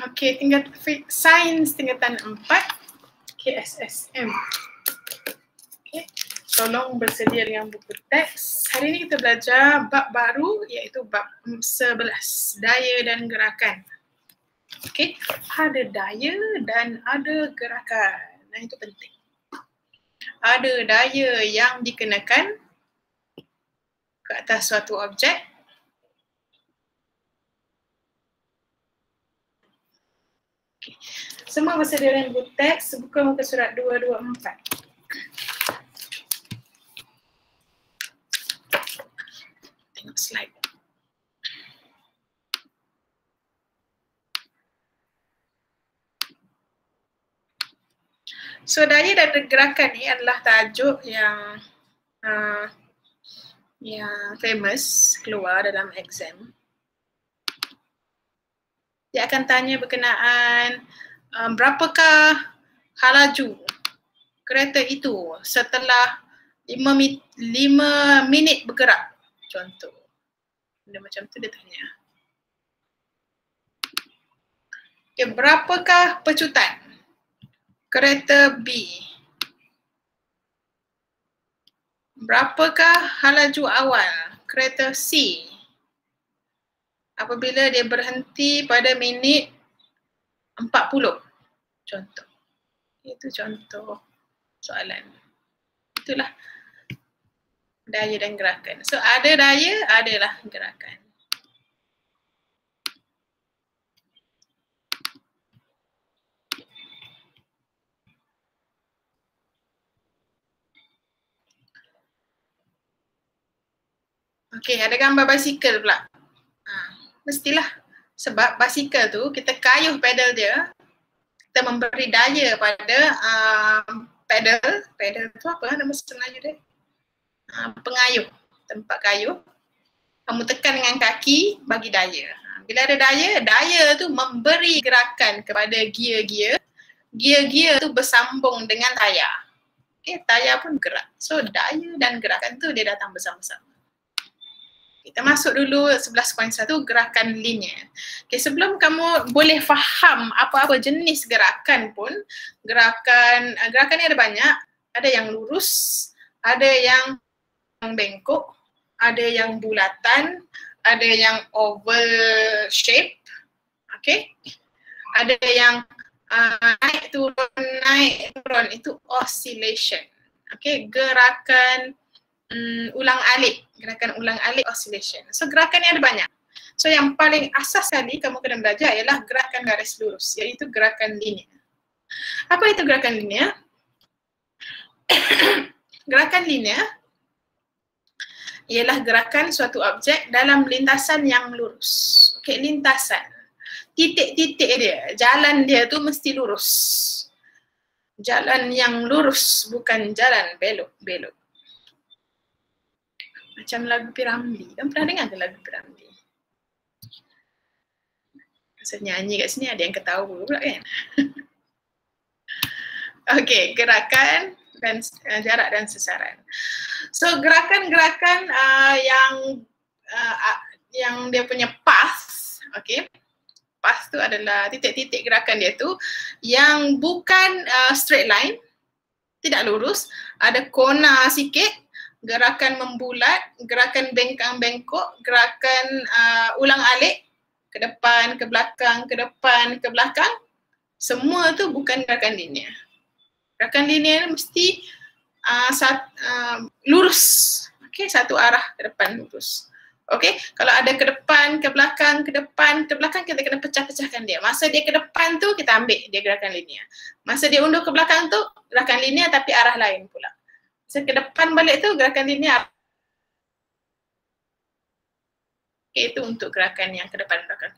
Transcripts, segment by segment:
Okey, sains tingkatan 4 KSSM. Okey, tolong bersedia dengan buku teks. Hari ini kita belajar bab baru iaitu bab 11, daya dan gerakan. Okey, ada daya dan ada gerakan. Nah, itu penting. Ada daya yang dikenakan ke atas suatu objek. Okay. Semua bersedia dengan buku teks, buka muka surat 224. Tengok slide. So, daya dan gerakan ni adalah tajuk yang famous keluar dalam exam. Dia akan tanya berkenaan berapakah halaju kereta itu setelah 5 minit bergerak. Contoh. Benda macam tu dia tanya. Okay, berapakah pecutan kereta B? Berapakah halaju awal kereta C apabila dia berhenti pada minit 40? Contoh. Itu contoh soalan. Itulah daya dan gerakan. So ada daya, adalah gerakan. Okey, ada gambar basikal pula. Mestilah. Sebab basikal tu kita kayuh pedal dia, kita memberi daya pada pedal tu apa nama Melayu dia? Pengayuh, tempat kayuh. Kamu tekan dengan kaki, bagi daya. Bila ada daya, daya tu memberi gerakan kepada gear-gear. Gear-gear tu bersambung dengan tayar. Okay, tayar pun gerak. So daya dan gerakan tu dia datang bersama-sama. Kita masuk dulu 11.1, gerakan linear. Okay, sebelum kamu boleh faham apa-apa jenis gerakan pun, gerakan ni ada banyak. Ada yang lurus, ada yang bengkok, ada yang bulatan, ada yang oval shape. Okay. Ada yang naik turun, itu oscillation. Okay, gerakan ulang-alik, oscillation. So gerakan ni ada banyak. So yang paling asas sekali kamu kena belajar ialah gerakan garis lurus, iaitu gerakan linear. Apa itu gerakan linear? Gerakan linear ialah gerakan suatu objek dalam lintasan yang lurus. Okey, lintasan. Titik-titik dia, jalan dia tu mesti lurus. Jalan yang lurus, bukan jalan belok-belok. Macam lagu Piramli. Kan pernah dengar ke lagu Piramli? Saya nyanyi kat sini ada yang ketawa pula kan? Okey, gerakan dan jarak dan sasaran. So gerakan-gerakan yang dia punya path, okey. Path tu adalah titik-titik gerakan dia tu yang bukan straight line, tidak lurus, ada kona sikit. Gerakan membulat, gerakan bengkang-bengkok, gerakan ulang-alik, ke depan, ke belakang, ke depan, ke belakang. Semua tu bukan gerakan linear. Gerakan linear mesti lurus. Okay, satu arah ke depan lurus. Okay, kalau ada ke depan, ke belakang, ke depan, ke belakang, kita kena pecah-pecahkan dia. Masa dia ke depan tu, kita ambil dia gerakan linear. Masa dia undur ke belakang tu, gerakan linear tapi arah lain pula. So, ke depan balik tu gerakan linear. Okay, itu untuk gerakan yang ke depan belakang,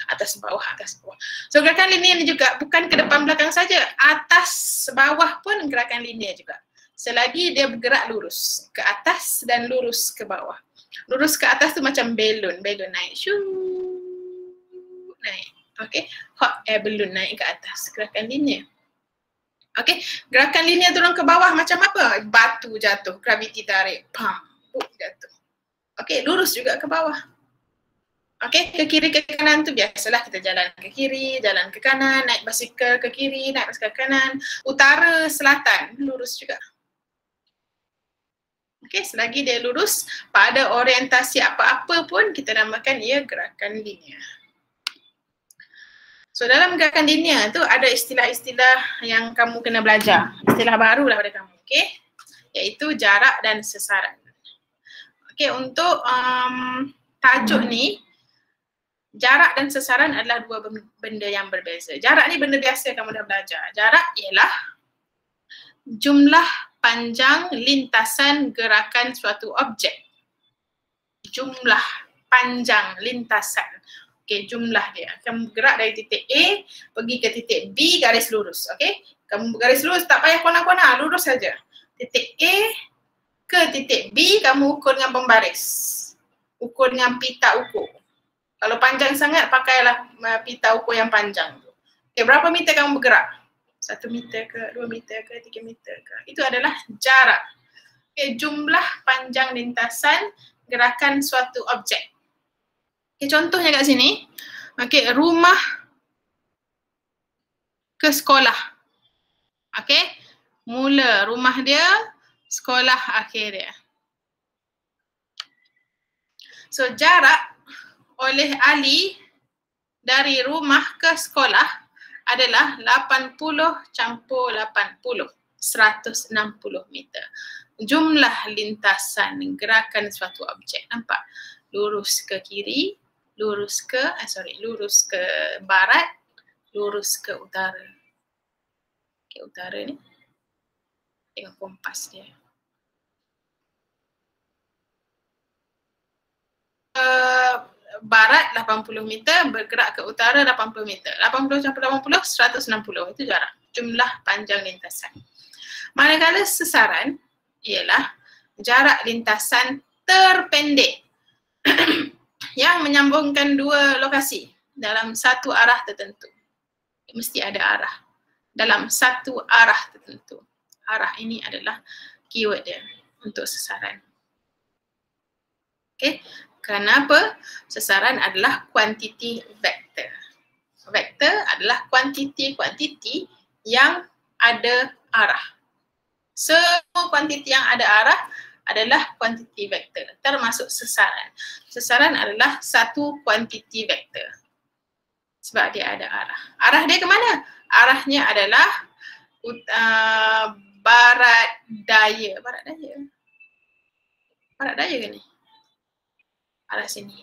atas bawah, atas bawah. So gerakan linear ni juga bukan ke depan belakang saja, atas bawah pun gerakan linear juga. Selagi dia bergerak lurus ke atas dan lurus ke bawah. Lurus ke atas tu macam balloon naik, naik. Okay, hot air balloon naik ke atas, gerakan linear. Okey, gerakan linear turun ke bawah macam apa? Batu jatuh, graviti tarik, pam, jatuh. Okey, lurus juga ke bawah. Okey, ke kiri ke kanan tu biasalah kita jalan ke kiri, jalan ke kanan, naik basikal ke kiri, naik basikal ke kanan. Utara, selatan, lurus juga. Okey, selagi dia lurus pada orientasi apa-apa pun kita namakan ia gerakan linear. So dalam gerakan linear tu ada istilah-istilah yang kamu kena belajar. Istilah baru lah pada kamu, okey? Iaitu jarak dan sesaran. Okey, untuk tajuk ni, jarak dan sesaran adalah dua benda yang berbeza. Jarak ni benda biasa kamu dah belajar. Jarak ialah jumlah panjang lintasan gerakan suatu objek. Jumlah panjang lintasan. Okey, jumlah dia. Kamu bergerak dari titik A pergi ke titik B garis lurus. Okey? Kamu garis lurus tak payah kona-kona, lurus saja. Titik A ke titik B kamu ukur dengan pembaris. Ukur dengan pita ukur. Kalau panjang sangat, pakailah pita ukur yang panjang. Okay, berapa meter kamu bergerak? 1 meter ke, 2 meter ke, 3 meter ke? Itu adalah jarak. Okay, jumlah panjang lintasan gerakan suatu objek. Okay, contohnya kat sini. Okay, rumah ke sekolah. Okay, mula rumah dia, sekolah akhir dia. So, jarak oleh Ali dari rumah ke sekolah adalah 80 campur 80, 160 meter. Jumlah lintasan gerakan suatu objek. Nampak? Lurus ke kiri, lurus ke barat, lurus ke utara. Okay, utara ni. Tengok kompas dia. Barat 80 meter, bergerak ke utara 80 meter. 80 campur 80, 160. Itu jarak. Jumlah panjang lintasan. Manakala sesaran ialah jarak lintasan terpendek yang menyambungkan dua lokasi dalam satu arah tertentu. Mesti ada arah. Dalam satu arah tertentu. Arah ini adalah keyword dia untuk sesaran. Okay. Kenapa? Sesaran adalah kuantiti vektor. Vektor adalah kuantiti yang ada arah. Semua kuantiti yang ada arah adalah kuantiti vektor, termasuk sesaran. Sesaran adalah satu kuantiti vektor. Sebab dia ada arah. Arah dia ke mana? Arahnya adalah barat daya. Barat daya? Barat daya ke ni? Arah sini.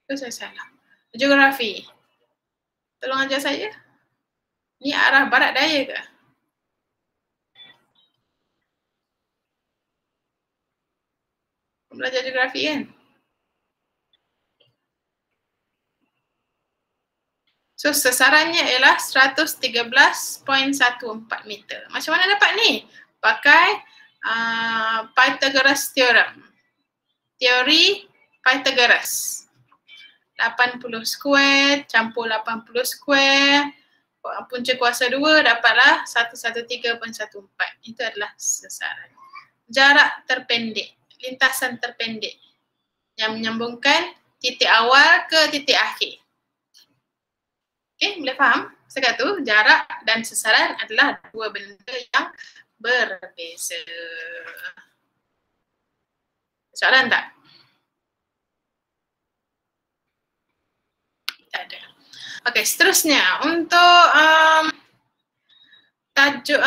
Itu saya salah. Geografi. Tolong ajar saya. Ni arah barat daya ke? Belajar geografi kan? So sesarannya ialah 113.14 meter. Macam mana dapat ni? Pakai Pythagoras theorem. Teori Pythagoras. 80 square campur 80 square punca kuasa 2 dapatlah 113.14. Itu adalah sesaran. Jarak terpendek, lintasan terpendek yang menyambungkan titik awal ke titik akhir. Okey, boleh faham? Sekarang tu jarak dan sesaran adalah dua benda yang berbeza. Soalan tak? Tak ada. Okey, seterusnya untuk tajuk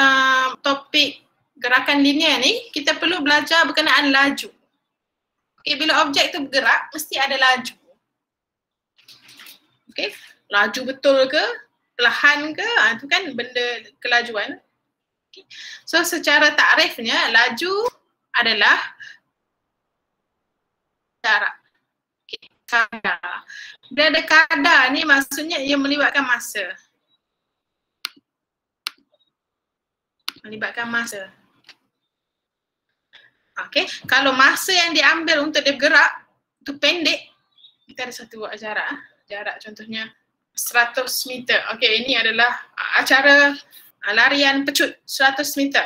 topik gerakan linear ni, kita perlu belajar berkenaan laju. Okey, bila objek tu bergerak, mesti ada laju. Okey, laju betul ke, perlahan ke, itu kan benda kelajuan. Okay. So secara takrifnya, laju adalah jarak. Okay. Kadar. Bila ada kadar ni maksudnya ia melibatkan masa. Melibatkan masa. Okey, kalau masa yang diambil untuk dia bergerak tu pendek, kita ada satu buat jarak. Jarak contohnya 100 meter. Okey, ini adalah acara larian pecut 100 meter.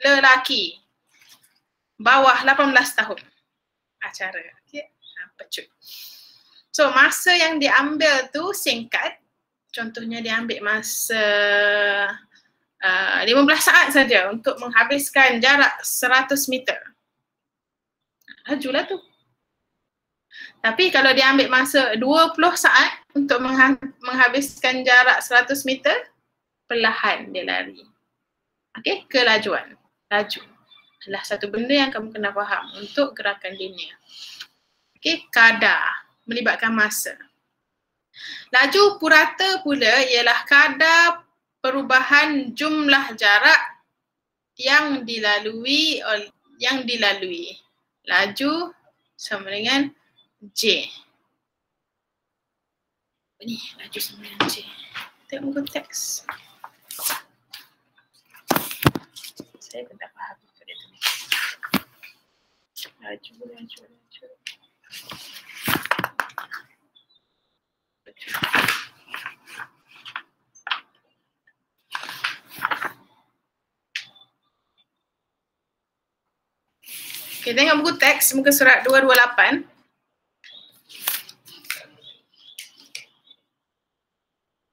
Lelaki bawah 18 tahun. Acara okey, pecut. So masa yang diambil tu singkat. Contohnya dia ambil masa 15 saat saja untuk menghabiskan jarak 100 meter. Lajulah tu. Tapi kalau dia ambil masa 20 saat untuk menghabiskan jarak 100 meter, perlahan dia lari. Okey, kelajuan. Laju adalah satu benda yang kamu kena faham untuk gerakan linear. Okey, kadar melibatkan masa. Laju purata pula ialah kadar perubahan jumlah jarak yang dilalui. Laju sama dengan J. Ni laju sama dengan J. Tengok muka teks. Saya pun tak faham apa dia tulis. Laju. Okay, tengok buku teks, muka surat 228.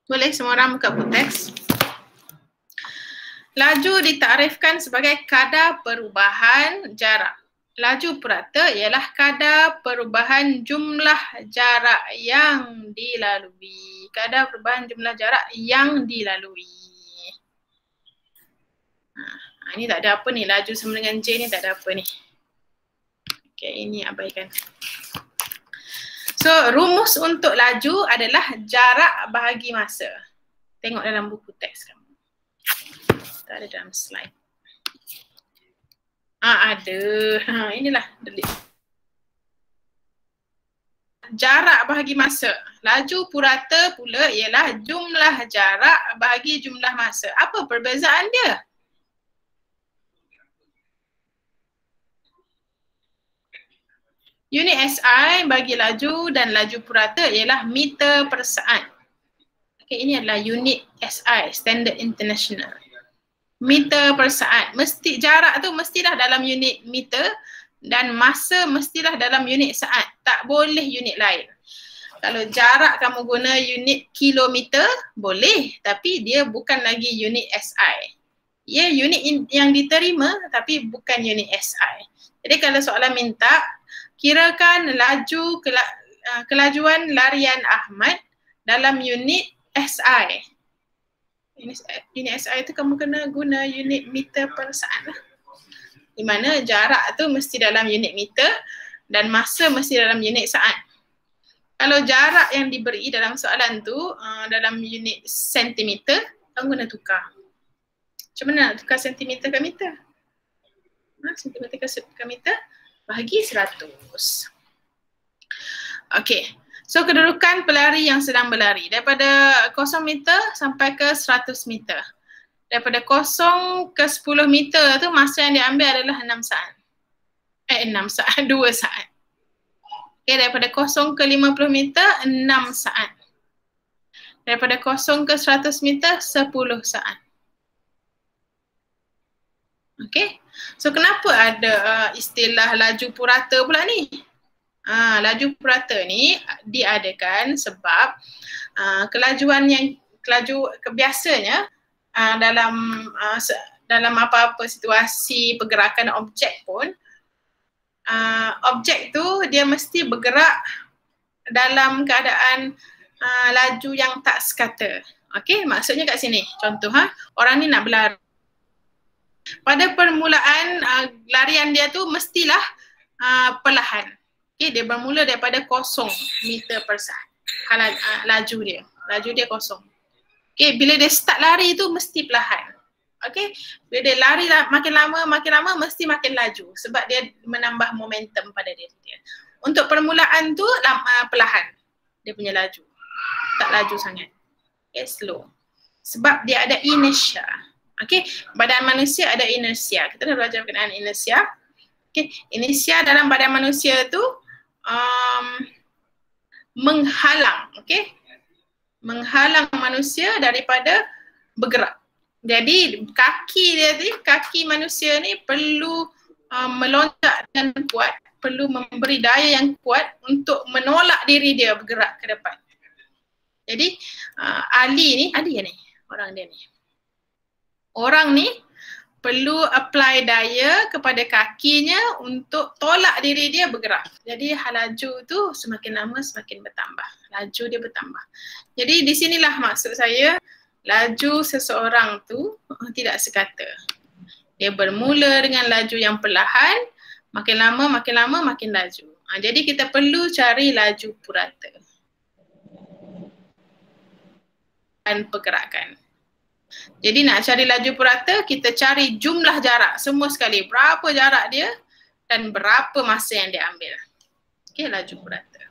Boleh semua orang buka buku teks. Laju ditarifkan sebagai kadar perubahan jarak. Laju purata ialah kadar perubahan jumlah jarak yang dilalui. Kadar perubahan jumlah jarak yang dilalui. Ini tak ada apa ni, laju sama dengan J ni tak ada apa ni. Okay, ini abaikan. So, rumus untuk laju adalah jarak bahagi masa. Tengok dalam buku teks kamu. Tak ada dalam slide. Ada. Inilah, delete. Jarak bahagi masa. Laju purata pula ialah jumlah jarak bahagi jumlah masa. Apa perbezaan dia? Unit SI bagi laju dan laju purata ialah meter per saat. Okay, ini adalah unit SI, Standard International. Meter per saat. Mesti jarak tu mestilah dalam unit meter dan masa mestilah dalam unit saat. Tak boleh unit lain. Kalau jarak kamu guna unit kilometer, boleh. Tapi dia bukan lagi unit SI. Ya, unit yang diterima tapi bukan unit SI. Jadi kalau soalan minta, kirakan laju kelajuan larian Ahmad dalam unit SI. Unit SI tu kamu kena guna unit meter per saat lah. Di mana jarak tu mesti dalam unit meter dan masa mesti dalam unit saat. Kalau jarak yang diberi dalam soalan tu dalam unit sentimeter, kamu kena tukar. Macam mana nak tukar sentimeter ke meter? Sentimeter ke meter bahagi 100. Okey. So kedudukan pelari yang sedang berlari daripada 0 meter sampai ke 100 meter. Daripada 0 ke 10 meter tu masa yang diambil adalah 6 saat. 2 saat. Okay, daripada 0 ke 50 meter 6 saat. Daripada 0 ke 100 meter 10 saat. Okay. So kenapa ada istilah laju purata pula ni? Laju purata ni diadakan sebab biasanya dalam apa-apa situasi pergerakan objek pun objek tu dia mesti bergerak dalam keadaan laju yang tak sekata. Okey, maksudnya kat sini contoh orang ni nak berlari. Pada permulaan larian dia tu mestilah perlahan. Okay, dia bermula daripada 0 meter per saat. Laju dia 0. Okay, bila dia start lari tu mesti perlahan. Okay, bila dia lari makin lama mesti makin laju sebab dia menambah momentum pada diri dia. Untuk permulaan tu perlahan dia punya laju. Tak laju sangat. Okay, slow. Sebab dia ada inertia. Okay, badan manusia ada inersia. Kita dah belajar berkenaan inersia. Okay, inersia dalam badan manusia tu menghalang, okay? Menghalang manusia daripada bergerak. Jadi kaki manusia ni perlu meloncat dengan kuat perlu memberi daya yang kuat untuk menolak diri dia bergerak ke depan. Jadi Ali ni, orang dia ni. Orang ni perlu apply daya kepada kakinya untuk tolak diri dia bergerak. Jadi laju tu semakin lama semakin bertambah. Laju dia bertambah. Jadi di sinilah maksud saya, laju seseorang tu tidak sekata. Dia bermula dengan laju yang perlahan, makin lama makin laju. Jadi kita perlu cari laju purata dan pergerakan. Jadi nak cari laju purata, kita cari jumlah jarak semua sekali. Berapa jarak dia dan berapa masa yang dia ambil. Okey, laju purata.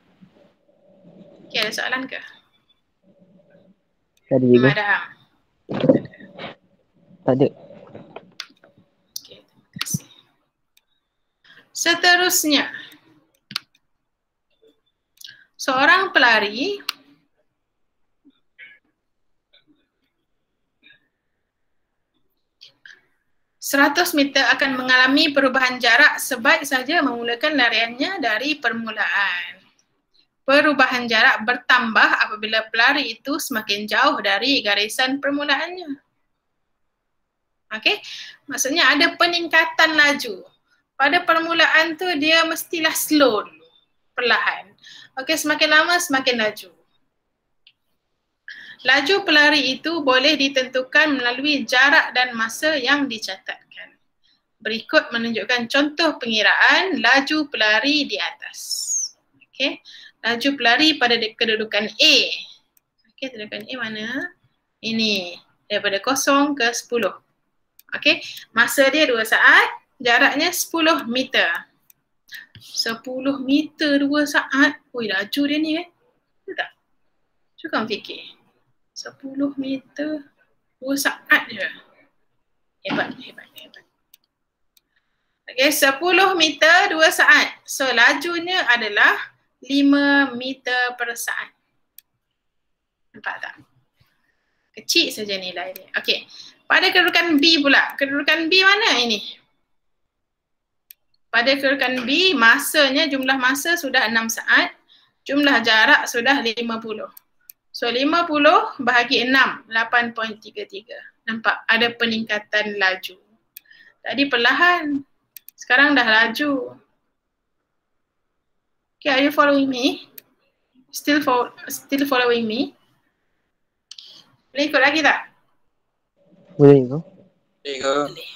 Okey, ada soalan ke? Tak ada juga. Madam. Tak ada. Okey, terima kasih. Seterusnya, seorang pelari 100 meter akan mengalami perubahan jarak sebaik saja memulakan lariannya dari permulaan. Perubahan jarak bertambah apabila pelari itu semakin jauh dari garisan permulaannya. Okey, maksudnya ada peningkatan laju. Pada permulaan tu dia mestilah slow dulu, perlahan. Okey, semakin lama semakin laju. Laju pelari itu boleh ditentukan melalui jarak dan masa yang dicatatkan. Berikut menunjukkan contoh pengiraan laju pelari di atas. Okey, laju pelari pada kedudukan A. Okey, kedudukan A mana? Ini, daripada 0 ke 10. Okey, masa dia 2 saat, jaraknya 10 meter. 10 meter 2 saat. Ui, laju dia ni kan? Betul tak? Cuba fikir. 10 meter 2 saat je. Hebat. Okey, 10 meter 2 saat. So, lajunya adalah 5 meter per saat. Nampak tak? Kecil saja nilai dia. Okey, pada kedudukan B pula. Kedudukan B mana ini? Pada kedudukan B, masanya, jumlah masa sudah 6 saat. Jumlah jarak sudah 50. So 50 bahagi 6, 8.33. Nampak ada peningkatan laju. Tadi perlahan, sekarang dah laju. Okay, are you following me? Still following me? Boleh ikut lagi tak? Boleh ke? Boleh.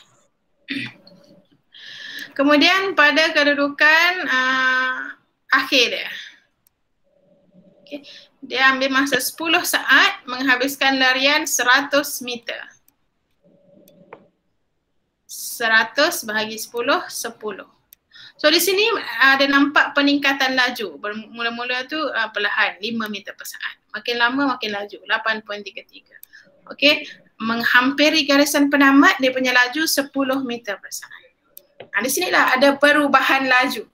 Kemudian pada kedudukan akhir dia. Okay. Dia ambil masa 10 saat menghabiskan larian 100 meter. 100 bahagi 10, 10. So di sini ada nampak peningkatan laju. Mula-mula tu perlahan 5 meter per saat. Makin lama makin laju, 8.33. Okey, menghampiri garisan penamat dia punya laju 10 meter per saat. Di sinilah ada perubahan laju.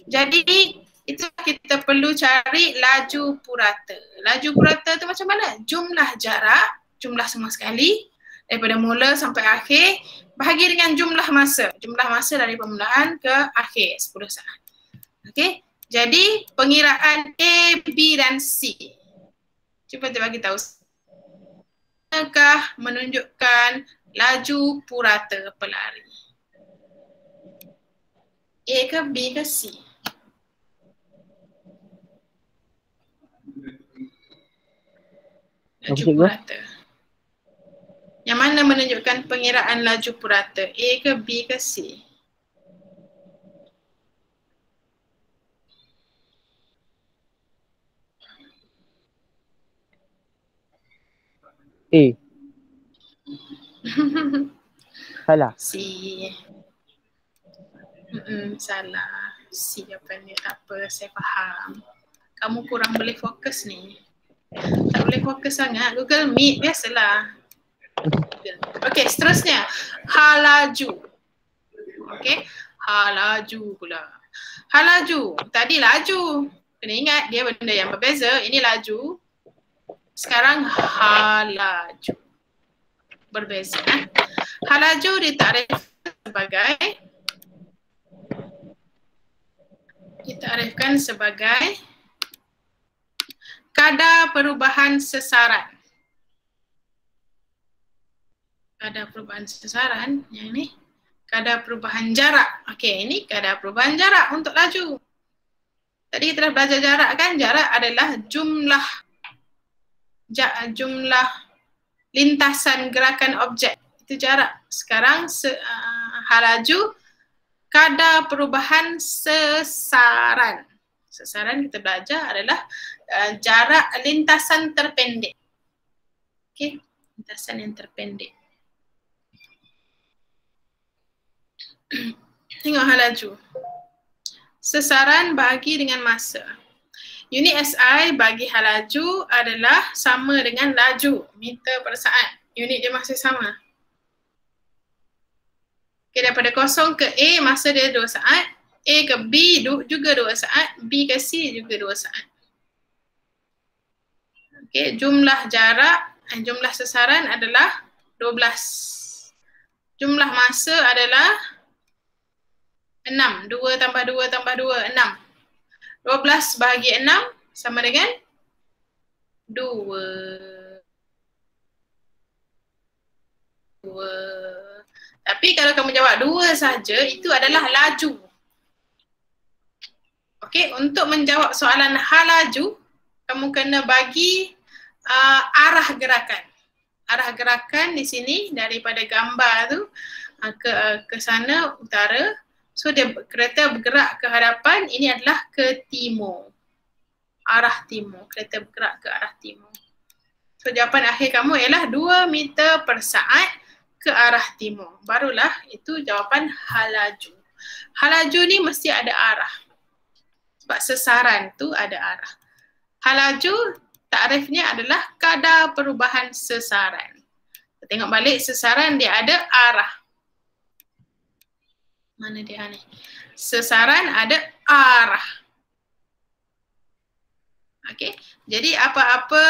Jadi itu kita perlu cari laju purata. Laju purata tu macam mana? Jumlah jarak, jumlah semua sekali daripada mula sampai akhir bahagi dengan jumlah masa. Jumlah masa dari permulaan ke akhir 10 saat. Okey. Jadi pengiraan A, B dan C. Cuba kita bagi tahu. Adakah menunjukkan laju purata pelari? A ke B ke C? Laju purata. Yang mana menunjukkan pengiraan laju purata? A ke B ke C? A. Salah. C. Salah. C apa ni? Apa? Saya faham. Kamu kurang boleh fokus ni. Tak boleh fokus sangat. Google Meet biasalah. Okey, seterusnya. Halaju. Okey, halaju pula. Halaju. Tadi laju. Kena ingat dia benda yang berbeza. Ini laju. Sekarang halaju. Berbeza. Halaju ditarikh sebagai kita arifkan sebagai kadar perubahan sesaran. Kadar perubahan sesaran, yang ini kadar perubahan jarak. Okey, ini kadar perubahan jarak untuk laju. Tadi kita dah belajar jarak kan? Jarak adalah jumlah lintasan gerakan objek. Itu jarak. Sekarang hal laju, kadar perubahan sesaran. Sesaran kita belajar adalah jarak lintasan terpendek. Okey, lintasan yang terpendek. Tengok hal laju. Sesaran bahagi dengan masa. Unit SI bagi hal laju adalah sama dengan laju meter per saat. Unit dia masih sama. Okay, daripada kosong ke A masa dia 2 saat. A ke B juga 2 saat. B ke C juga 2 saat. Okay, jumlah jarak, jumlah sesaran adalah 12. Jumlah masa adalah 6. 2 tambah 2 tambah 2, 6. 12 bahagi 6 sama dengan 2. Tapi kalau kamu jawab 2 saja, itu adalah laju. Okey, untuk menjawab soalan hal laju, kamu kena bagi arah gerakan. Arah gerakan di sini daripada gambar tu ke sana utara. So kereta bergerak ke hadapan, ini adalah ke timur. Arah timur, kereta bergerak ke arah timur. So jawapan akhir kamu ialah 2 meter per saat ke arah timur. Barulah itu jawapan hal laju. Hal laju ni mesti ada arah. Sebab sesaran tu ada arah. Hal laju takrifnya adalah kadar perubahan sesaran. Kita tengok balik sesaran dia ada arah. Mana dia ni? Sesaran ada arah. Okey. Jadi apa-apa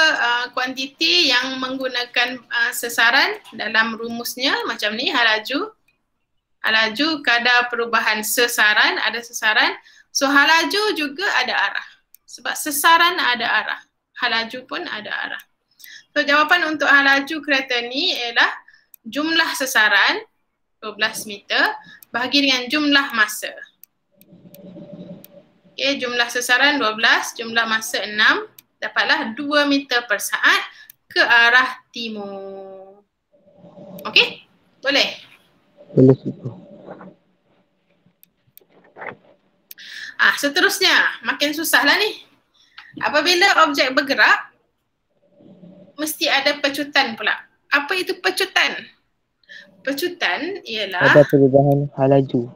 kuantiti yang menggunakan sesaran dalam rumusnya macam ni, hal laju. Hal laju kadar perubahan sesaran, ada sesaran. So hal laju juga ada arah. Sebab sesaran ada arah. Hal laju pun ada arah. So jawapan untuk hal laju kereta ni ialah jumlah sesaran 12 meter bahagi dengan jumlah masa. Okay, jumlah sesaran 12, jumlah masa 6, dapatlah 2 meter per saat ke arah timur. Okey? Boleh? Boleh, cikgu. Seterusnya, makin susahlah ni. Apabila objek bergerak, mesti ada pecutan pula. Apa itu pecutan? Pecutan ialah Kadar perubahan hal laju.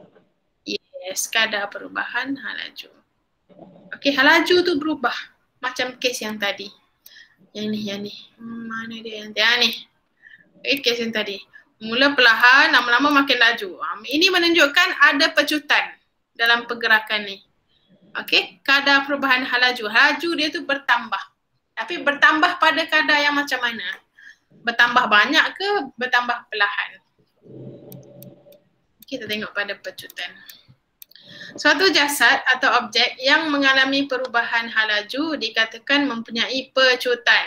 Yes, kadar perubahan hal laju. Okey, hal laju tu berubah. Macam kes yang tadi. Yang ni. Mana dia? Yang ni. Okay, kes yang tadi. Mula perlahan, lama-lama makin laju. Ini menunjukkan ada pecutan dalam pergerakan ni. Okey, kadar perubahan hal laju. Hal laju dia tu bertambah. Tapi bertambah pada kadar yang macam mana? Bertambah banyak ke bertambah perlahan? Kita tengok pada pecutan. Suatu jasad atau objek yang mengalami perubahan hal laju dikatakan mempunyai pecutan.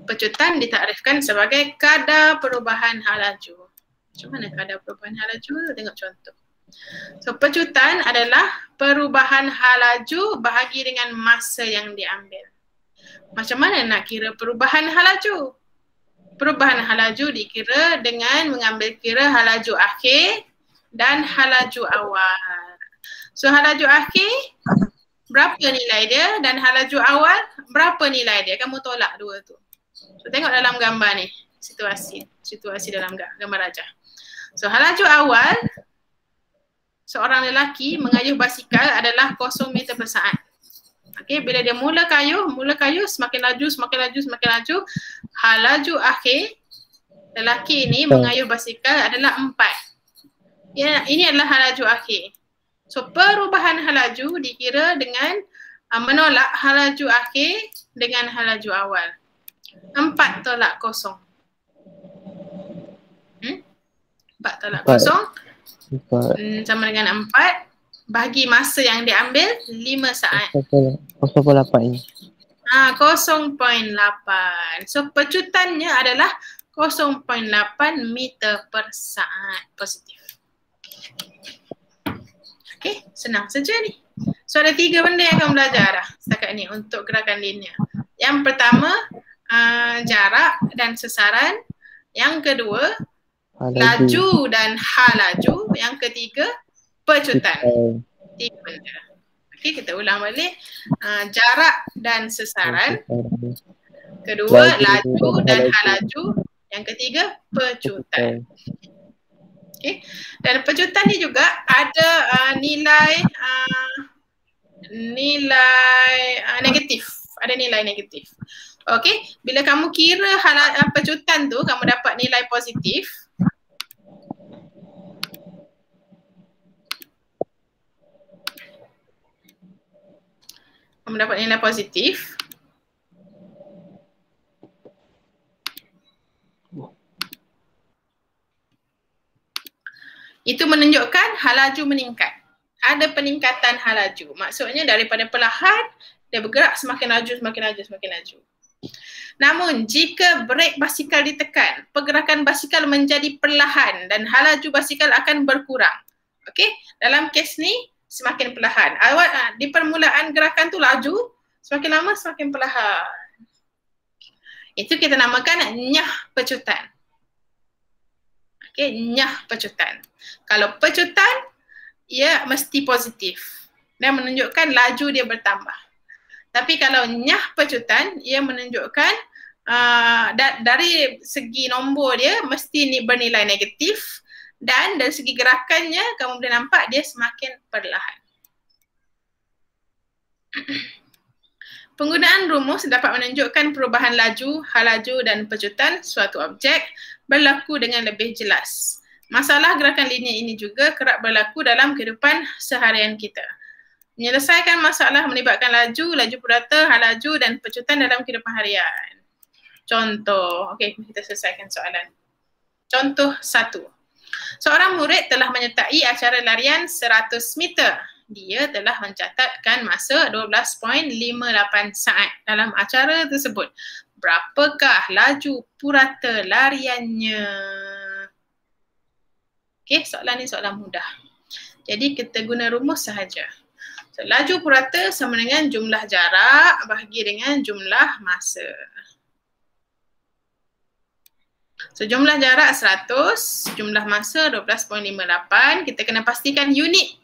Pecutan ditakrifkan sebagai kadar perubahan hal laju. Macam mana kadar perubahan hal laju? Tengok contoh. So pecutan adalah perubahan hal laju bahagi dengan masa yang diambil. Macam mana nak kira perubahan hal laju? Perubahan hal laju dikira dengan mengambil kira hal laju akhir dan hal laju awal. So hal laju akhir berapa nilai dia dan hal laju awal berapa nilai dia? Kamu tolak dua tu. So tengok dalam gambar ni, situasi dalam gambar rajah. So hal laju awal, seorang lelaki mengayuh basikal adalah 0 meter per saat. Okey, bila dia mula kayuh semakin laju. Hal laju akhir lelaki ini mengayuh basikal adalah 4. Ya, ini adalah hal laju akhir. So perubahan hal laju dikira dengan menolak hal laju akhir dengan hal laju awal. 4 tolak 0. 4 tolak 0 sama dengan 4. bagi masa yang diambil 5 saat. 0.8 ini. 0.8. So pecutannya adalah 0.8 meter per saat positif. Okey, senang saja ni. So ada 3 benda yang akan belajar dah setakat ni untuk gerakan linear. Yang pertama, jarak dan sesaran. Yang kedua, laju dan laju. Yang ketiga, pecutan. 3 benda. Okey, kita ulang balik. Jarak dan sesaran. Kedua, laju dan laju. Yang ketiga, pecutan. Okay. Dan pecutan ni juga ada nilai negatif. Ada nilai negatif. Okey, bila kamu kira pecutan tu kamu dapat nilai positif. Kamu dapat nilai positif. Itu menunjukkan laju meningkat. Ada peningkatan laju. Maksudnya daripada perlahan, dia bergerak semakin laju. Namun jika brek basikal ditekan, pergerakan basikal menjadi perlahan dan laju basikal akan berkurang. Okey, dalam kes ni semakin perlahan. Di permulaan gerakan tu laju, semakin lama semakin perlahan. Itu kita namakan nyah pecutan. Okey, nyah pecutan. Kalau pecutan, ia mesti positif. Dia menunjukkan laju dia bertambah. Tapi kalau nyah pecutan, ia menunjukkan dari segi nombor dia mesti bernilai negatif dan dari segi gerakannya kamu boleh nampak dia semakin perlahan. Penggunaan rumus dapat menunjukkan perubahan laju dan pecutan suatu objek berlaku dengan lebih jelas. Masalah gerakan linear ini juga kerap berlaku dalam kehidupan seharian kita. Menyelesaikan masalah melibatkan laju purata, laju dan pecutan dalam kehidupan harian. Contoh, okey, kita selesaikan soalan. Contoh 1. Seorang murid telah menyertai acara larian 100 meter. Dia telah mencatatkan masa 12.58 saat dalam acara tersebut. Berapakah laju purata lariannya? Okey, soalan ni soalan mudah. Jadi kita guna rumus sahaja. So, laju purata sama dengan jumlah jarak bahagi dengan jumlah masa. So jumlah jarak 100, jumlah masa 12.58. Kita kena pastikan unit.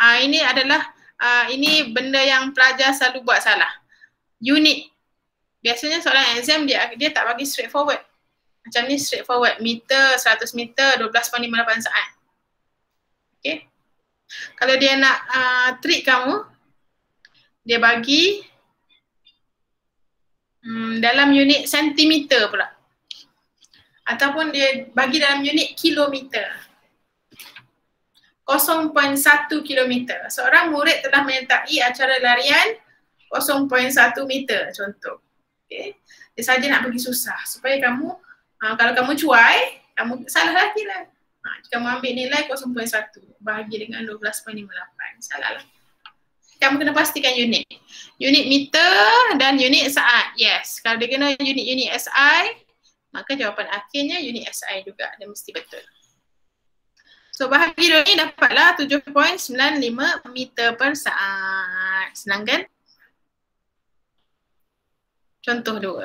Ini adalah ini benda yang pelajar selalu buat salah. Unit. Biasanya soalan exam dia tak bagi straightforward. Macam ni straightforward. Meter, 100 meter, 12.58 saat. Okay. Kalau dia nak trick kamu, dia bagi dalam unit sentimeter pula. Ataupun dia bagi dalam unit kilometer. 0.1 kilometer. Seorang murid telah menyertai acara larian 0.1 meter contoh. Okay. Dia saja nak bagi susah supaya kamu, kalau kamu cuai, kamu salah lagi lah. Kamu ambil nilai 0.1 bahagi dengan 12.58. Salah lah. Kamu kena pastikan unit. Unit meter dan unit saat. Yes. Kalau dia kena unit SI, maka jawapan akhirnya unit SI juga. Dia mesti betul. So bahagi dua ni dapatlah 7.95 meter per saat. Senang kan? Contoh 2.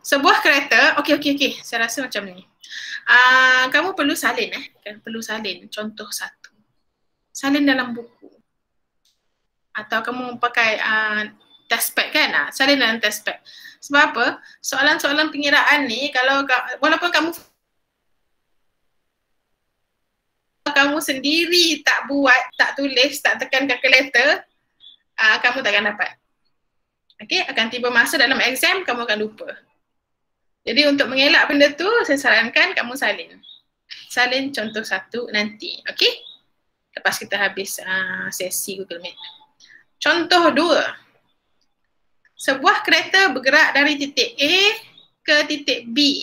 Sebuah kereta, okey. Saya rasa macam ni. Kamu perlu salin perlu salin. Contoh 1. Salin dalam buku. Atau kamu pakai test pad kan? Salin dalam test pad. Sebab apa? Soalan-soalan pengiraan ni kalau walaupun kamu sendiri tak buat, tak tulis, tak tekan kalkulator, kamu takkan dapat. Okey, akan tiba masa dalam exam kamu akan lupa. Jadi untuk mengelak benda tu, saya sarankan kamu salin. Salin contoh 1 nanti, okey? Lepas kita habis sesi Google Meet. Contoh 2. Sebuah kereta bergerak dari titik A ke titik B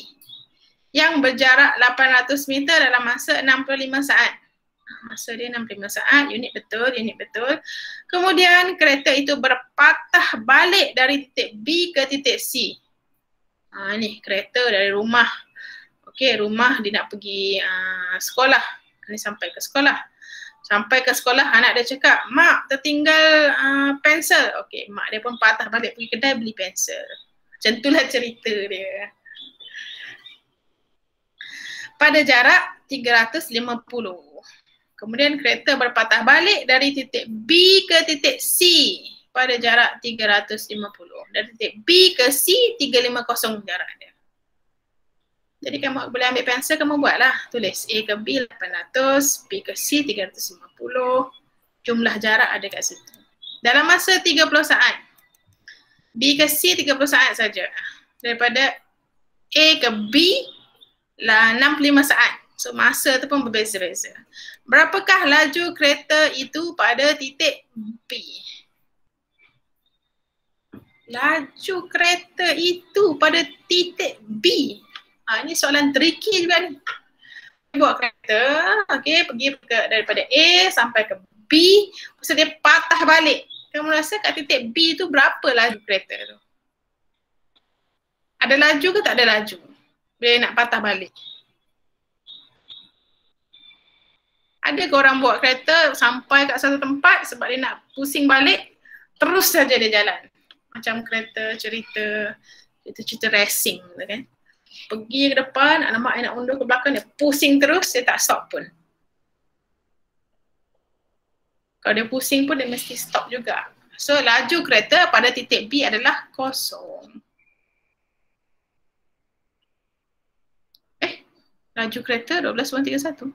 yang berjarak 800 meter dalam masa 65 saat. Masa dia 65 saat, unit betul. Kemudian kereta itu berpatah balik dari titik B ke titik C. Ni kereta dari rumah. Okey, rumah dia nak pergi sekolah. Ni sampai ke sekolah. Sampai ke sekolah, anak dia cakap, "Mak, tertinggal pensel." Okey, mak dia pun patah balik pergi kedai beli pensel. Macam itulah cerita dia. Pada jarak 350. Kemudian kereta berpatah balik dari titik B ke titik C pada jarak 350. Dari titik B ke C, 350 jarak dia. Jadi kamu boleh ambil pensel, kamu buatlah. Tulis A ke B 800, B ke C 350. Jumlah jarak ada kat situ. Dalam masa 30 saat. B ke C 30 saat saja. Daripada A ke B lah 65 saat. So masa tu pun berbeza-beza. Berapakah laju kereta itu pada titik B? Laju kereta itu pada titik B. Ini soalan tricky juga ni. Bawa kereta, okey, pergi daripada A sampai ke B, lepas dia patah balik. Kamu rasa kat titik B tu berapa laju kereta tu? Ada laju ke tak ada laju? Bila nak patah balik. Ada ke orang bawa kereta sampai kat satu tempat sebab dia nak pusing balik, terus saja dia jalan. Macam kereta cerita racing kan. Pergi ke depan, alamak dia nak undur ke belakang, dia pusing terus, dia tak stop pun. Kalau dia pusing pun dia mesti stop juga. So laju kereta pada titik B adalah kosong. Laju kereta 12.31.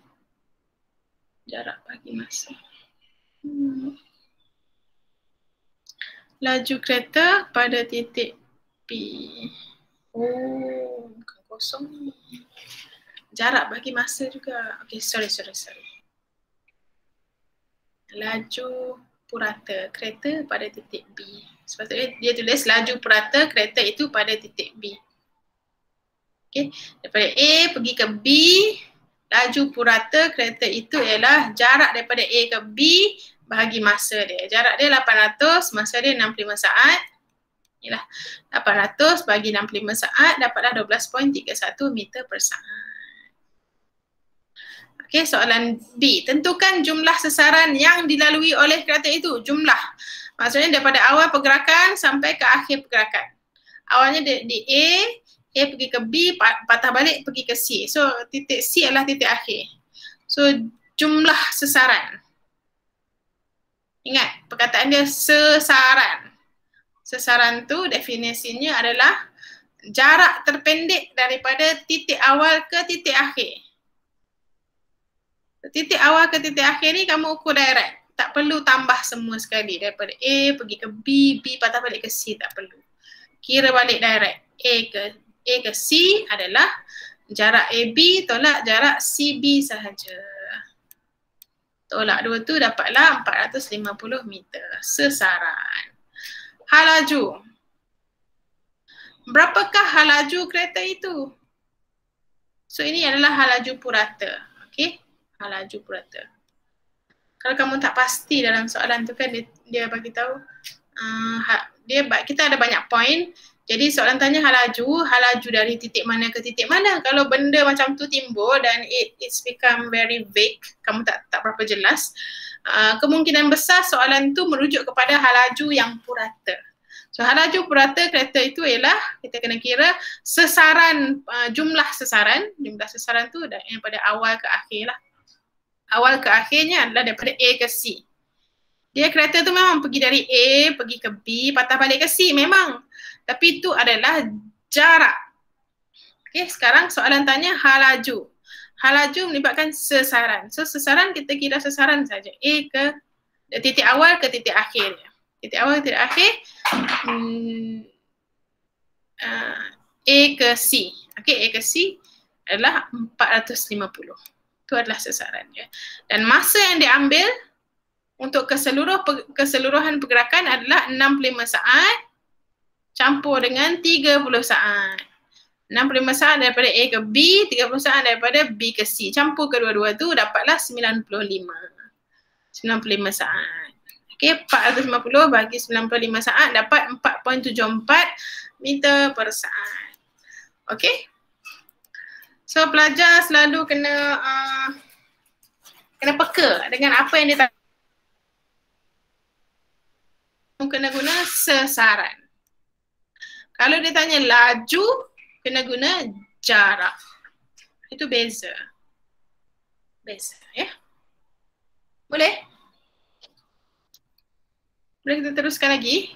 Jarak bagi masa. Laju kereta pada titik B. Oh, bukan kosong ni. Jarak bagi masa juga. Okay, sorry. Laju purata kereta pada titik B. Sepatutnya dia tulis laju purata kereta itu pada titik B. Okay, daripada A pergi ke B, laju purata kereta itu ialah jarak daripada A ke B bahagi masa dia. Jarak dia 800, masa dia 65 saat. Yalah, 800 bagi 65 saat dapatlah 12.31 meter per saat. Okey, soalan B. Tentukan jumlah sesaran yang dilalui oleh kereta itu. Jumlah. Maksudnya daripada awal pergerakan sampai ke akhir pergerakan. Awalnya di A pergi ke B, patah balik pergi ke C. So titik C adalah titik akhir. So jumlah sesaran. Ingat, perkataan dia sesaran. Sesaran tu definisinya adalah jarak terpendek daripada titik awal ke titik akhir. Titik awal ke titik akhir ni kamu ukur direct. Tak perlu tambah semua sekali. Daripada A pergi ke B, B patah balik ke C, tak perlu. Kira balik direct. A ke C adalah jarak AB tolak jarak CB sahaja. Tolak dua tu dapatlah 450 meter. Sesaran. Hal laju. Berapakah hal laju kereta itu? So ini adalah hal laju purata. Okey? Hal laju purata. Kalau kamu tak pasti dalam soalan tu kan dia bagi tahu kita ada banyak poin. Jadi soalan tanya hal laju dari titik mana ke titik mana. Kalau benda macam tu timbul dan it's become very vague, kamu tak berapa jelas, kemungkinan besar soalan tu merujuk kepada hal laju yang purata. So hal laju purata kereta itu ialah kita kena kira sesaran, jumlah sesaran tu daripada awal ke akhir lah. Awal ke akhirnya adalah daripada A ke C. Dia kereta tu memang pergi dari A, pergi ke B, patah balik ke C memang. Tapi itu adalah jarak. Okey, sekarang soalan tanya hal laju. Hal laju melibatkan sesaran. So sesaran kita kira sesaran saja. A ke titik awal ke titik akhir. Titik awal ke titik akhir. A ke C. Okey, A ke C adalah 450. Itu adalah sesaran dia. Dan masa yang diambil untuk keseluruhan pergerakan adalah 65 saat campur dengan 30 saat. 65 saat daripada A ke B, 30 saat daripada B ke C. Campur kedua-dua tu dapatlah 95. 95 saat. Okey, 450 bagi 95 saat dapat 4.74 meter per saat. Okey. So pelajar selalu kena peka dengan apa yang dia kena guna sesaran. Kalau dia tanya laju, kena guna jarak. Itu beza. Beza, ya. Boleh? Boleh kita teruskan lagi?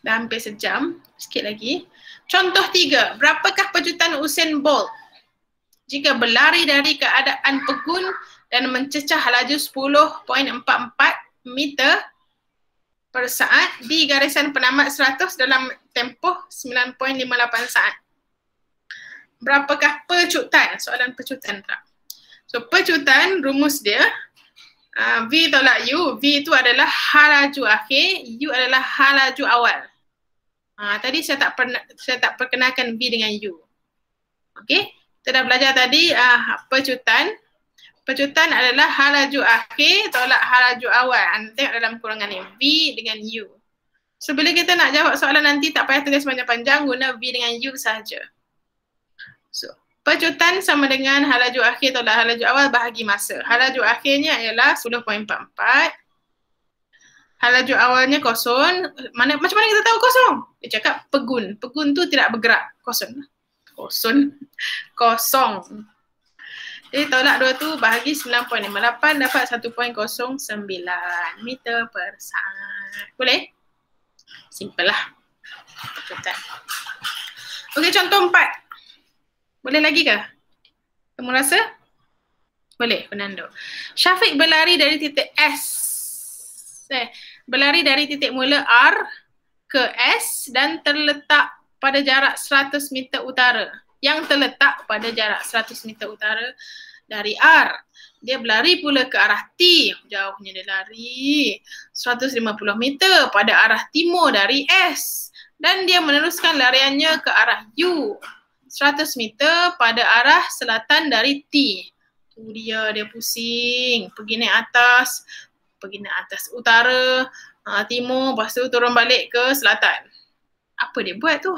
Dah hampir sejam, sikit lagi. Contoh 3, berapakah pejutan Usain Bolt jika berlari dari keadaan pegun dan mencecah laju 10.44 meter per saat di garisan penamat 100 dalam tempoh 9.58 saat. Berapakah pecutan? Soalan pecutan tak? So pecutan, rumus dia V tolak U. V itu adalah halaju akhir, U adalah halaju awal. Tadi saya tak perkenalkan V dengan U. Okey, kita dah belajar tadi pecutan. Pecutan adalah halaju akhir tolak halaju awal. Anda tengok dalam kurangan ni, V dengan U. So bila kita nak jawab soalan nanti tak payah tulis panjang-panjang, guna V dengan U sahaja. So pecutan sama dengan halaju akhir tolak halaju awal bahagi masa. Halaju akhirnya ialah 10.44. Halaju awalnya kosong. Macam mana kita tahu kosong? Dia cakap pegun. Pegun tu tidak bergerak. Kosong. Jadi tolak 2 tu bahagi 9.58 dapat 1.09 meter per saat. Boleh? Simple lah. Pecutan. Okey, contoh 4. Boleh lagi ke? Kamu rasa? Boleh, Fernando. Syafiq berlari dari titik S. Berlari dari titik mula R ke S dan terletak pada jarak 100 meter utara. Yang terletak pada jarak 100 meter utara dari R. Dia berlari pula ke arah T. Jauhnya dia lari 150 meter pada arah timur dari S. Dan dia meneruskan lariannya ke arah U. 100 meter pada arah selatan dari T. Tu dia pusing. Pergi naik atas utara, timur, lepas tu turun balik ke selatan. Apa dia buat tu?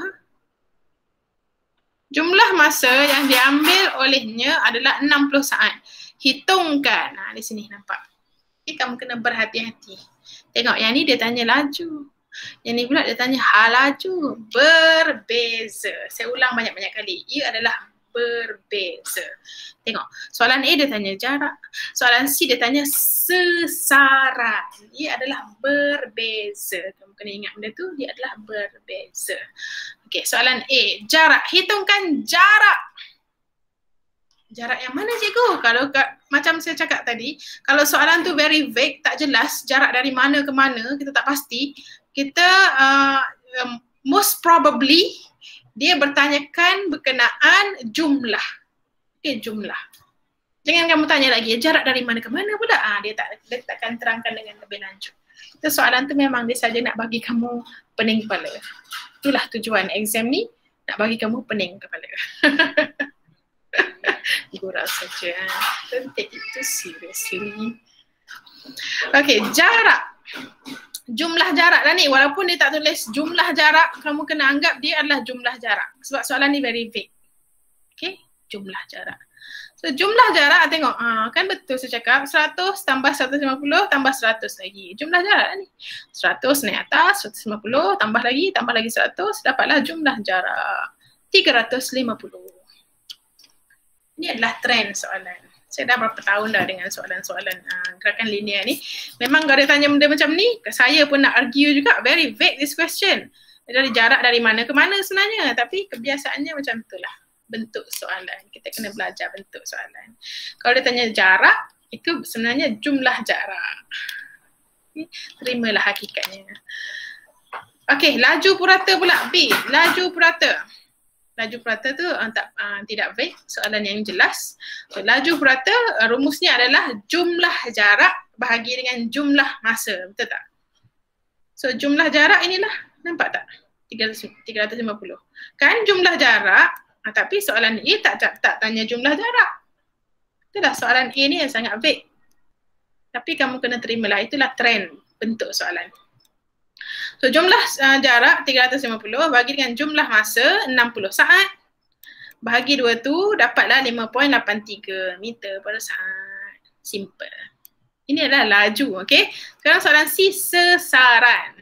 Jumlah masa yang diambil olehnya adalah 60 saat. Hitungkan. Di sini nampak. Okay, kamu kena berhati-hati. Tengok yang ni dia tanya laju. Yang ni pula dia tanya halaju. Berbeza. Saya ulang banyak-banyak kali. Ia adalah berbeza. Tengok. Soalan A dia tanya jarak. Soalan C dia tanya sesaran. Ia adalah berbeza. Kamu kena ingat benda tu. Dia adalah berbeza. Okey, soalan A. Jarak. Hitungkan jarak. Jarak yang mana cikgu? Kalau macam saya cakap tadi, kalau soalan tu very vague, tak jelas jarak dari mana ke mana, kita tak pasti, kita most probably dia bertanyakan berkenaan jumlah. Okey, jumlah. Jangan kamu tanya lagi, jarak dari mana ke mana pula? Dia takkan terangkan dengan lebih lanjut. Itu soalan tu memang dia saja nak bagi kamu pening kepala. Itulah tujuan exam ni, nak bagi kamu pening kepala. Gurau saja. Don't take it too seriously. Okay, jarak. Jumlah jarak dah ni. Walaupun dia tak tulis jumlah jarak, kamu kena anggap dia adalah jumlah jarak. Sebab soalan ni very vague. Okay, jumlah jarak. So jumlah jarak, tengok. Kan betul saya cakap. 100 tambah 150 tambah 100 lagi. Jumlah jarak ni. 100 naik atas, 150 tambah lagi 100. Dapatlah jumlah jarak. 350. Ini adalah trend soalan. Saya dah berapa tahun dah dengan soalan-soalan gerakan linear ni. Memang kalau dia tanya benda macam ni, saya pun nak argue juga. Very vague this question. Dari jarak dari mana ke mana sebenarnya. Tapi kebiasaannya macam itulah. Bentuk soalan. Kita kena belajar bentuk soalan. Kalau dia tanya jarak, itu sebenarnya jumlah jarak. Okay. Terimalah hakikatnya. Okey, laju purata pula. B. Laju purata. Laju purata tu tidak vague, soalan yang jelas. So, laju purata rumusnya adalah jumlah jarak bahagi dengan jumlah masa. Betul tak? So jumlah jarak inilah, nampak tak? 350. Kan jumlah jarak, tapi soalan A tak tanya jumlah jarak. Itulah soalan A ni yang sangat vague. Tapi kamu kena terimalah, itulah trend bentuk soalan. So jumlah jarak 350 bagi dengan jumlah masa 60 saat. Bahagi 2 tu dapatlah 5.83 meter per saat. Simple. Ini adalah laju, okey. Sekarang soalan C, sesaran.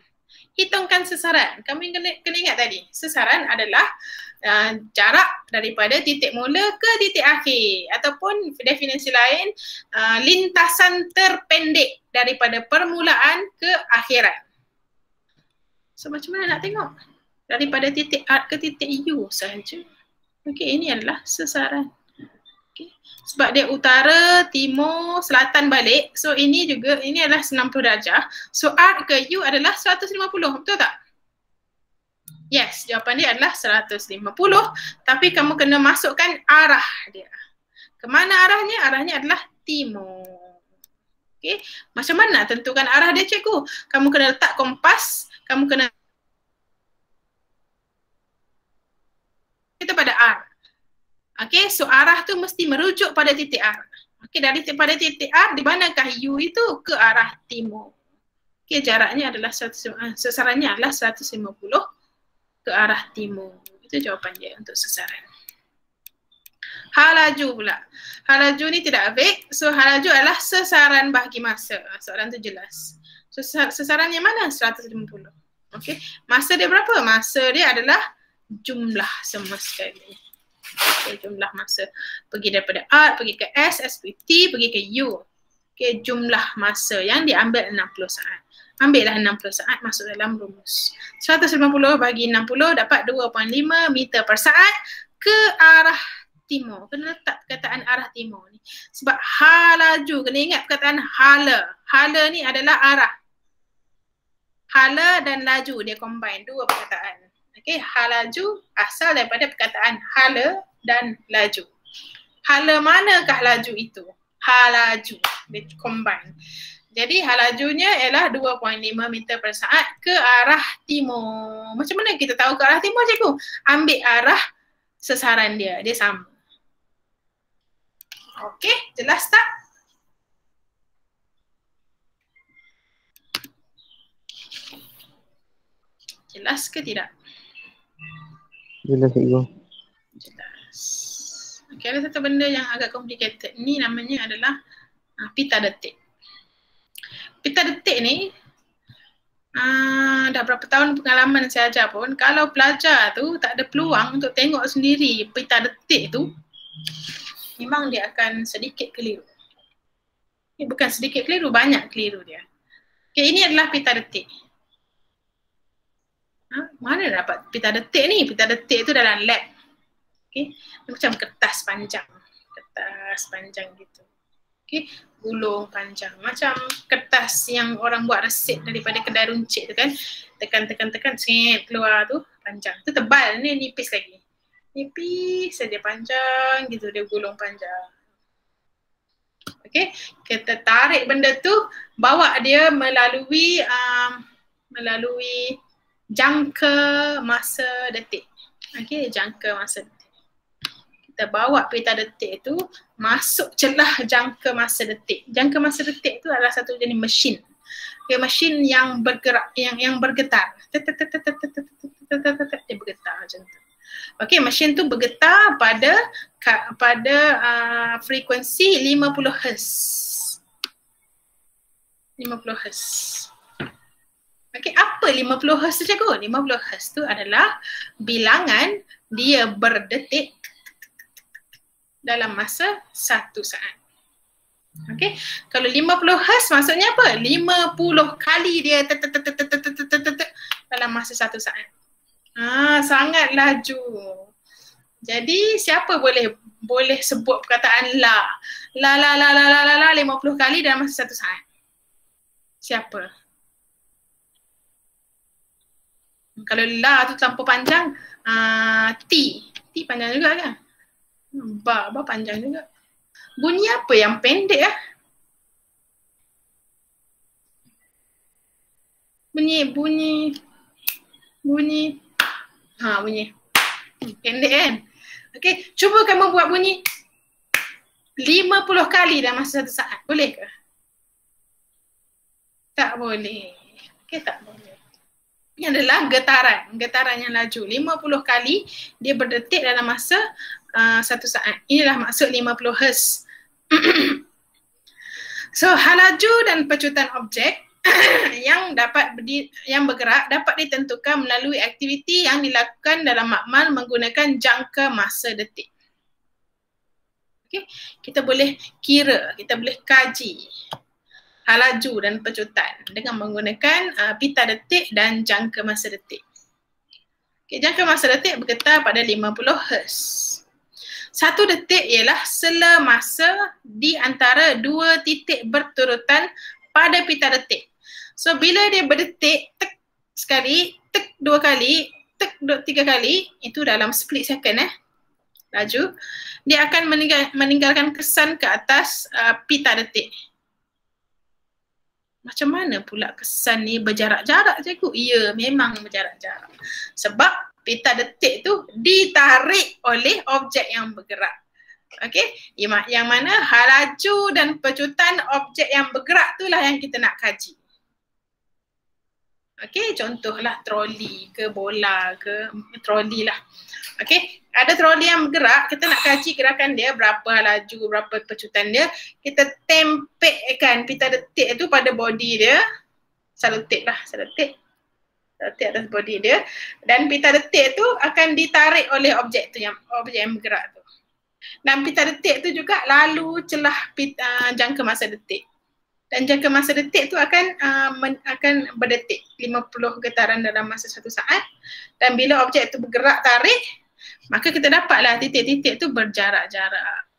Hitungkan sesaran. Kamu kena ingat tadi, sesaran adalah jarak daripada titik mula ke titik akhir, ataupun definisi lain, lintasan terpendek daripada permulaan ke akhiran. So macam mana nak tengok? Daripada titik A ke titik U sahaja. Okey, ini adalah sesaran. Okay. Sebab dia utara, timur, selatan balik. So ini adalah 90 darjah. So R ke U adalah 150. Betul tak? Yes, jawapan dia adalah 150. Tapi kamu kena masukkan arah dia. Kemana arahnya? Arahnya adalah timur. Okay. Macam mana nak tentukan arah dia, cikgu? Kamu kena letak kompas. Kamu kena kita pada R. Okey, so arah tu mesti merujuk pada titik R. Okey, pada titik R, di manakah U itu? Ke arah timur. Okey, jaraknya adalah sesarannya adalah 150 ke arah timur. Itu jawapan dia untuk sesaran. Halaju pula. Halaju ni tidak vague. So halaju adalah sesaran bahagi masa. Soalan tu jelas. So sesaran yang mana? 150. Okey, masa dia berapa? Masa dia adalah jumlah semua sekali. Okay, jumlah masa. Pergi daripada R, pergi ke S, S ke T, pergi ke U. Okay, jumlah masa yang diambil 60 saat. Ambillah 60 saat masuk dalam rumus. 150 bagi 60 dapat 2.5 meter per saat ke arah timur. Kena letak perkataan arah timur ni. Sebab halaju, kena ingat perkataan hala. Hala ni adalah arah. Hala dan laju, dia combine dua perkataan. Okay, halaju asal daripada perkataan hala dan laju. Hala manakah laju itu? Halaju, dia combine. Jadi halajunya ialah 2.5 meter per saat ke arah timur. Macam mana kita tahu ke arah timur, cikgu? Ambil arah sesaran dia, dia sama. Okey, jelas tak? Jelas ke tidak? Jelas, cikgu. Jelas. Okay, ada satu benda yang agak complicated. Ni namanya adalah pita detik. Pita detik ni, dah berapa tahun pengalaman saya ajar pun, kalau pelajar tu tak ada peluang untuk tengok sendiri pita detik tu, memang dia akan sedikit keliru. Bukan sedikit keliru, banyak keliru dia. Okay, ini adalah pita detik. Mana dapat pita detik ni? Pita detik tu dalam lab. Okay. Macam kertas panjang. Kertas panjang gitu. Okay. Gulung panjang. Macam kertas yang orang buat resep daripada kedai runcit tu kan. Tekan, sengit keluar tu panjang. Tu tebal ni, nipis lagi. Nipis saja panjang gitu, dia gulung panjang. Okay. Kita tarik benda tu, bawa dia melalui jangka masa detik. Okey, jangka masa detik. Kita bawa pita detik itu masuk celah jangka masa detik. Jangka masa detik itu adalah satu jenis mesin. Okay, mesin yang bergerak, yang bergetar. Dia bergetar macam tu. Okey, mesin tu bergetar pada frekuensi 50 Hz. 50 Hz. Okey, apa 50 Hz tu, cikgu? 50 Hz tu adalah bilangan dia berdetik dalam masa 1 saat. Okey, kalau 50 Hz maksudnya apa? 50 kali dia dalam masa 1 saat. Sangat laju. Jadi siapa boleh sebut perkataan la 50 kali dalam masa 1 saat? Siapa? Kalau la tu terlampau panjang, T panjang juga kan? Ba panjang juga. Bunyi apa yang pendek ah? Bunyi Bunyi. Pendek kan? Okey, cuba kamu buat bunyi 50 kali dalam masa 1 saat. Boleh ke? Tak boleh. Okey, tak boleh. Ini adalah getaran yang laju. 50 kali dia berdetik dalam masa 1 saat. Inilah maksud 50 Hz. So, hal laju dan pecutan objek yang bergerak dapat ditentukan melalui aktiviti yang dilakukan dalam makmal menggunakan jangka masa detik. Okay. Kita boleh kira, kita boleh kaji hal laju dan pecutan dengan menggunakan pita detik dan jangka masa detik. Okay, jangka masa detik bergetar pada 50 Hz. 1 detik ialah sela masa di antara 2 titik berturutan pada pita detik. So bila dia berdetik, tek sekali, tek 2 kali, tek 3 kali, itu dalam split second laju, dia akan meninggalkan kesan ke atas pita detik. Macam mana pula kesan ni berjarak-jarak cikgu? Ya, memang berjarak-jarak. Sebab pita detik tu ditarik oleh objek yang bergerak. Okey, yang mana hal laju dan pecutan objek yang bergerak itulah yang kita nak kaji. Okey, contohlah troli ke bola ke troli lah. Okey, ada troli yang bergerak, kita nak kaji gerakan dia, berapa hal laju, berapa pecutan dia. Kita tempelkan pita detik tu pada body dia. Selotip atas body dia, dan pita detik tu akan ditarik oleh objek tu, objek yang bergerak tu. Dan pita detik tu juga lalu celah jangka masa detik. Dan jangka masa detik tu akan berdetik 50 getaran dalam masa 1 saat. Dan bila objek tu bergerak tarik, maka kita dapatlah titik-titik tu berjarak-jarak.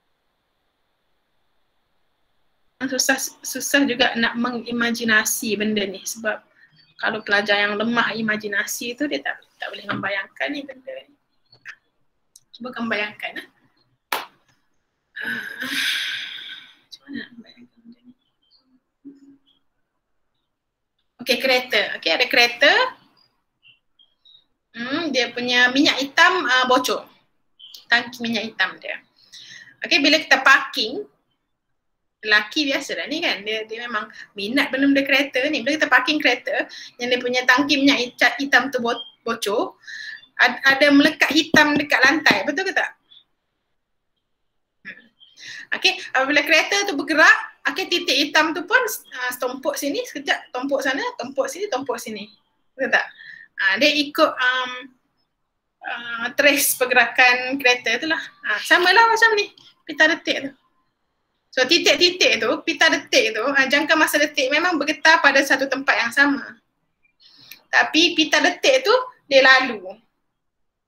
Susah juga nak mengimajinasi benda ni, sebab kalau pelajar yang lemah imajinasi tu dia tak boleh membayangkan ni benda ni. Cuba kamu bayangkan. Macam mana nak bayangkan benda ni? Okey, kereta. Okey, ada kereta. Dia punya minyak hitam bocor. Tangki minyak hitam dia. Okey, bila kita parking, lelaki biasa dah ni kan, dia memang minat benda-benda kereta ni. Bila kita parking kereta yang dia punya tangki minyak hitam tu bocor, ada melekat hitam dekat lantai, betul ke tak? Okey, apabila kereta tu bergerak, okey, titik hitam tu pun tompok sini sekejap, tompok sana, tompok sini, tompok sini, betul tak? Dia ikut trace pergerakan kereta tu lah. Samalah macam ni pita detik tu. So titik-titik tu, pita detik tu, jangka masa detik memang bergetar pada satu tempat yang sama. Tapi pita detik tu dia lalu.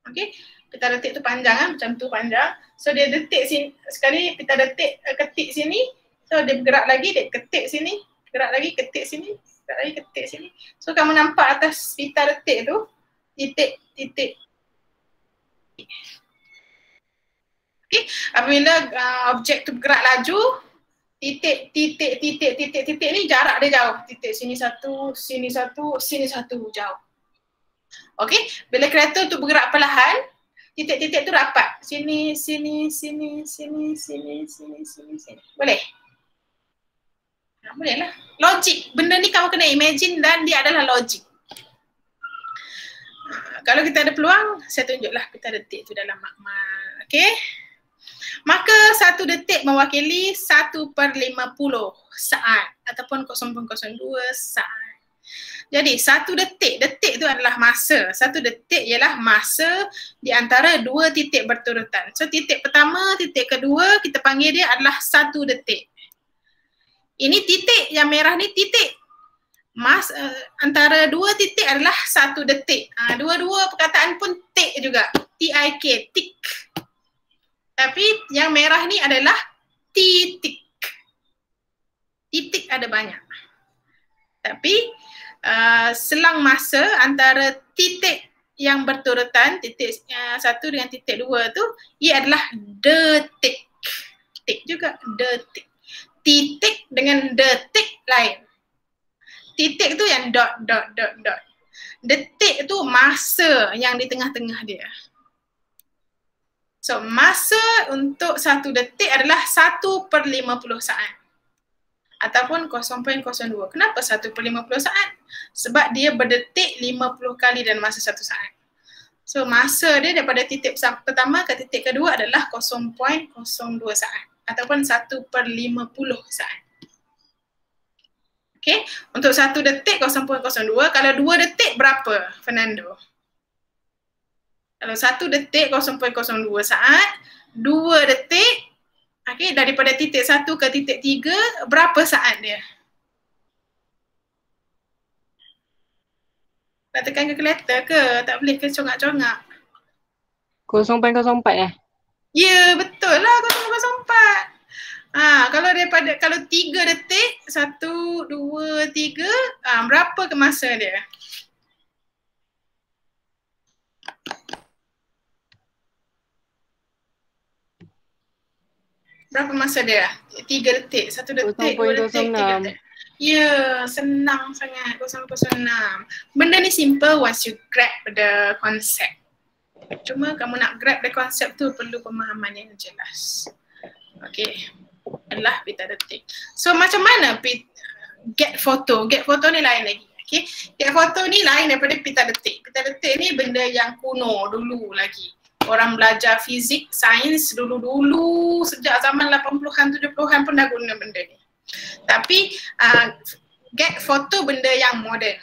Okey, pita detik tu panjang macam tu panjang. So dia detik sini, sekali pita detik ketik sini, so dia bergerak lagi, dia ketik sini, gerak lagi, ketik sini, gerak lagi, ketik sini. So kamu nampak atas pita detik tu titik-titik. Okay. Apabila objek tu bergerak laju, titik ni jarak dia jauh. Titik sini satu, sini satu, sini satu, jauh. Okay. Bila kereta tu bergerak perlahan, titik-titik tu rapat. Sini, sini, sini, sini, sini, sini, sini, sini. Boleh? Boleh lah. Logik. Benda ni kamu kena imagine dan dia adalah logik. Kalau kita ada peluang, saya tunjuklah pita detik tu dalam makmal. Okay. Maka 1 detik mewakili 1/50 saat ataupun 0.02 saat. Jadi 1 detik tu adalah masa. 1 detik ialah masa di antara 2 titik berturutan. So titik pertama, titik kedua kita panggil dia adalah 1 detik. Ini titik yang merah ni titik. Antara 2 titik adalah 1 detik. Dua-dua perkataan pun tik juga. T-I-K, tik. Tapi yang merah ni adalah titik. Titik ada banyak. Tapi selang masa antara titik yang berturutan, titik 1 dengan titik 2 tu, ia adalah detik. Tik juga, detik. Titik dengan detik lain. Titik tu yang dot, dot, dot, dot. Detik tu masa yang di tengah-tengah dia. So masa untuk 1 detik adalah 1/50 saat. Ataupun 0.02. Kenapa 1/50 saat? Sebab dia berdetik 50 kali dalam masa 1 saat. So masa dia daripada titik pertama ke titik kedua adalah 0.02 saat. Ataupun 1/50 saat. Okay, untuk 1 detik 0.02, kalau 2 detik berapa Fernando? Kalau 1 detik 0.02 saat, 2 detik, okay, daripada titik 1 ke titik 3, berapa saat dia? Nak tekan kalkulator ke? Tak boleh ke congak-congak? 0.04 Ya, betul lah 0.04. Kalau 3 detik, 1, 2, 3, berapa ke masa dia? Berapa masa dia? 3 detik, 1 detik, 2 detik, 3 detik. Ya, senang sangat 0.06. Benda ni simple once you grab the konsep. Cuma kamu nak grab the konsep tu perlu pemahaman yang jelas. Okay. Adalah pita detik. So macam mana get foto? Get foto ni lain lagi. Okay. Get foto ni lain daripada pita detik. Pita detik ni benda yang kuno dulu lagi. Orang belajar fizik, sains dulu-dulu sejak zaman 80-an, 70-an pun dah guna benda ni. Tapi get foto benda yang moden.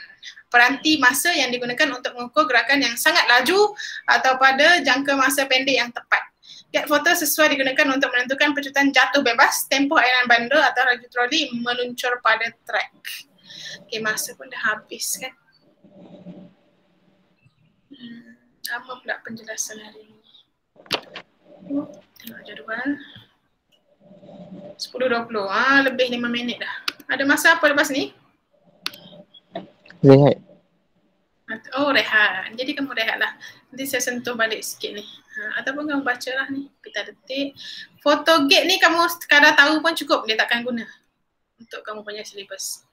Peranti masa yang digunakan untuk mengukur gerakan yang sangat laju atau pada jangka masa pendek yang tepat. Get foto sesuai digunakan untuk menentukan pecutan jatuh bebas, tempoh airan bandar atau laju troli meluncur pada trek. Okay, masa pun dah habis kan. Apa pula penjelasan hari ini? Tengok jadual. 10.20, lebih 5 minit dah. Ada masa apa lepas ni? Rehat. Oh, rehat. Jadi kamu rehat lah. Nanti saya sentuh balik sikit ni. Ataupun kamu baca lah ni, pita detik. Foto gate ni kamu sekadar tahu pun cukup, dia takkan guna untuk kamu punya syllabus.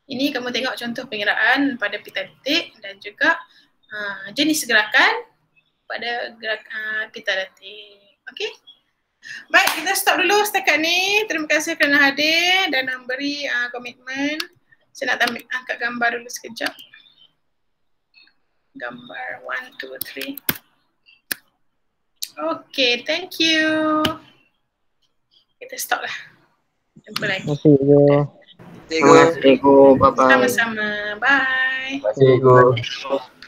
Ini kamu tengok contoh pengiraan pada pita detik dan juga jenis gerakan pada gerakan pita detik. Okay? Baik, kita stop dulu setakat ni. Terima kasih kerana hadir dan memberi komitmen. Saya nak angkat gambar dulu sekejap. Gambar 1, 2, 3. Okay, thank you. Kita stop lah. Jumpa lagi. Terima kasih, Cikgu. Bye-bye. Sama-sama. Bye. Terima kasih, Cikgu.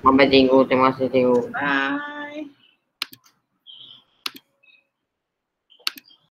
Bye-bye, Cikgu. Terima kasih, Cikgu. Bye.